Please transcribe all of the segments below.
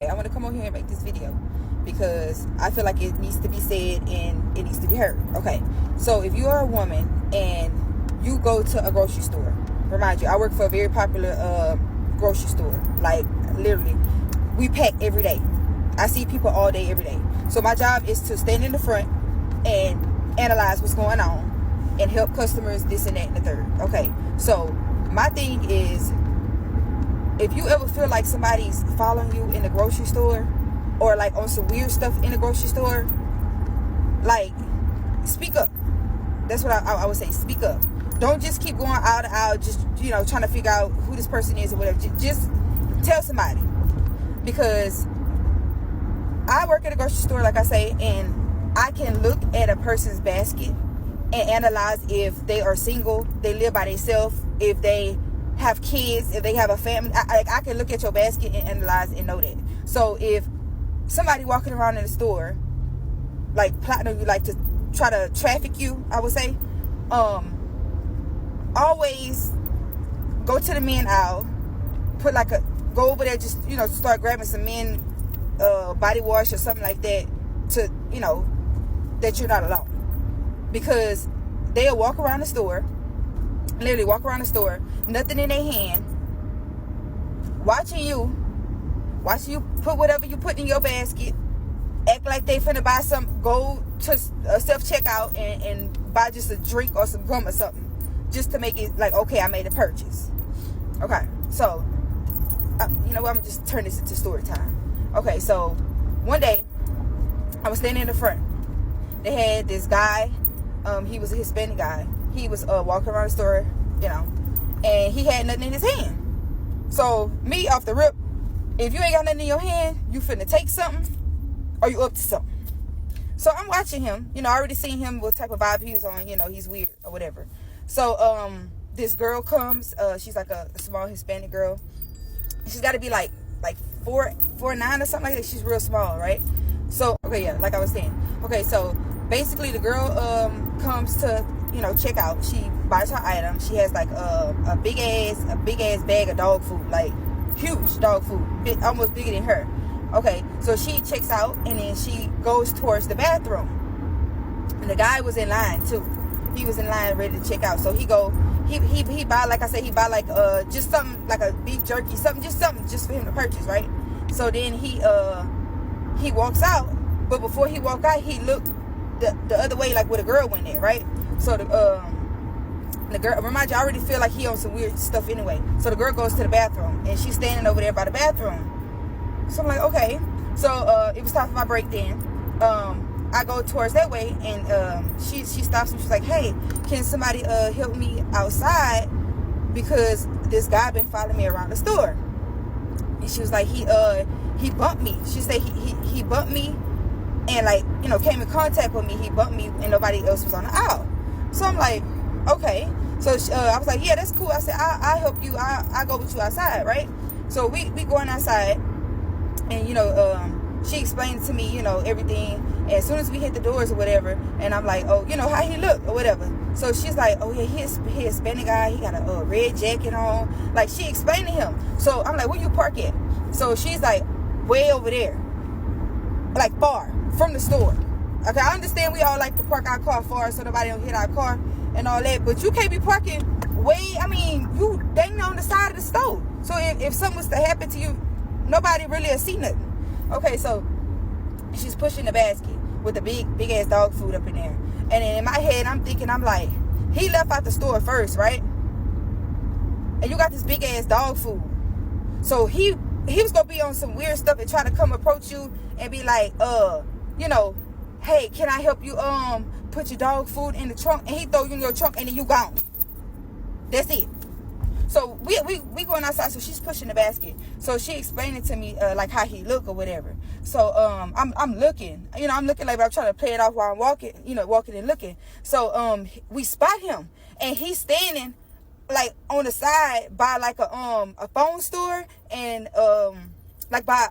I want to come on here and make this video because I feel like it needs to be said and it needs to be heard. Okay, so if you are a woman and you go to a grocery store, remind you, I work for a very popular grocery store. Like, literally, we pack every day. I see people all day, every day. So my job is to stand in the front and analyze what's going on and help customers, this and that and the third. Okay, so my thing is, if you ever feel like somebody's following you in the grocery store or like on some weird stuff in the grocery store, like, speak up. That's what I would say. Speak up. Don't just keep going out and out, just, trying to figure out who this person is or whatever. Just tell somebody. Because I work at a grocery store, like I say, and I can look at a person's basket and analyze if they are single, they live by themselves, if they have kids, if they have a family. I can look at your basket and analyze and know that. So if somebody walking around in the store like plotting on you, like to try to traffic you, I would say, always go to the men aisle, go over there, just start grabbing some men body wash or something like that, to that you're not alone. Because they'll walk around the store, literally walk around the store, nothing in their hand, watching you put whatever you put in your basket, act like they finna buy some, go to self-checkout and buy just a drink or some gum or something, just to make it like, okay, I made a purchase. Okay, so you know what, I'm gonna just turn this into story time. Okay, so one day I was standing in the front. They had this guy, he was a Hispanic guy. He was walking around the store, and he had nothing in his hand. So me, off the rip, if you ain't got nothing in your hand, you finna take something or you up to something. So I'm watching him. I already seen him, what type of vibe he was on. He's weird or whatever. So this girl comes. She's like a small Hispanic girl. She's got to be like 4'9" or something like that. She's real small, right? So, okay, yeah, like I was saying. Okay, so basically the girl comes to check out. She buys her item. She has like a big ass bag of dog food, like huge dog food, almost bigger than her. Okay, so she checks out and then she goes towards the bathroom. And the guy was in line too. He was in line ready to check out. So he buy, like I said, he buy like just something like a beef jerky, something just for him to purchase, right? So then he walks out, but before he walked out, he looked the other way, like where the girl went there, right? So the girl, remind you, I already feel like he on some weird stuff anyway. So the girl goes to the bathroom and she's standing over there by the bathroom. So I'm like, okay. So it was time for my break then. I go towards that way and she stops and she's like, hey, can somebody help me outside, because this guy been following me around the store. And she was like, he bumped me. She said he bumped me and like, came in contact with me. He bumped me and nobody else was on the aisle. So I'm like, okay. So I was like, yeah, that's cool. I said, I'll help you. I'll go with you outside, right? So we going outside and, she explained to me, everything. And as soon as we hit the doors or whatever, and I'm like, oh, how he look or whatever. So she's like, oh yeah, he's a Hispanic guy. He got a red jacket on. Like, she explained to him. So I'm like, where you park at? So she's like, way over there. Like, far from the store. Okay, I understand we all like to park our car far so nobody don't hit our car and all that. But you can't be parking you dang on the side of the store. So if something was to happen to you, nobody really will see nothing. Okay, so she's pushing the basket with the big ass dog food up in there. And then in my head, I'm thinking, I'm like, he left out the store first, right? And you got this big ass dog food. So he was gonna be on some weird stuff and try to come approach you and be like, hey, can I help you put your dog food in the trunk? And he throw you in your trunk and then you gone. That's it. So we going outside. So she's pushing the basket. So she explained it to me like how he look or whatever. So I'm looking. I'm looking like, but I'm trying to play it off while I'm walking. Walking and looking. So we spot him and he's standing like on the side by like a phone store and like by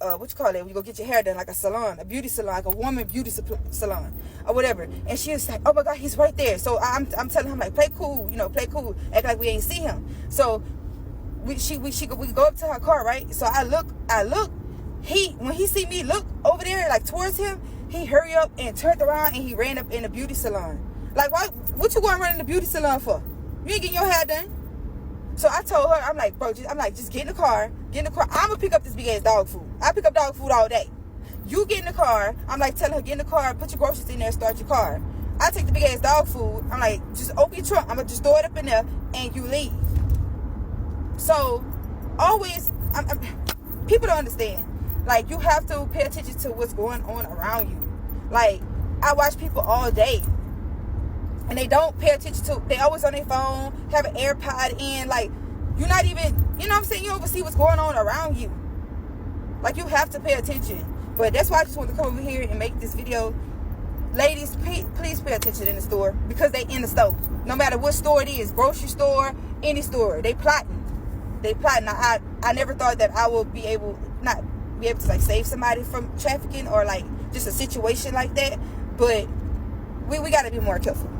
what you call it? When you go get your hair done, like a salon, a beauty salon, like a woman beauty salon or whatever. And she was like, oh my God, he's right there. So I'm telling him, like, play cool, play cool, act like we ain't see him. So we go up to her car, right? So I look, when he see me look over there, like towards him, he hurry up and turned around and he ran up in the beauty salon. Like, what you going running the beauty salon for? You ain't getting your hair done. So I told her, I'm like, bro, just get in the car. I'm gonna pick up this big ass dog food. I pick up dog food all day. You get in the car. I'm like telling her, get in the car, put your groceries in there, start your car. I take the big ass dog food. I'm like, just open your trunk. I'm gonna just throw it up in there and you leave. So always, people don't understand. Like, you have to pay attention to what's going on around you. Like, I watch people all day and they don't pay attention to, they always on their phone, have an AirPod in. Like, you're not even, you know what I'm saying? You don't even see what's going on around you. Like, you have to pay attention. But that's why I just want to come over here and make this video. Ladies, please pay attention in the store, because they in the store. No matter what store it is, grocery store, any store, they plotting. I never thought that I would be able to like save somebody from trafficking or like just a situation like that. But we got to be more careful.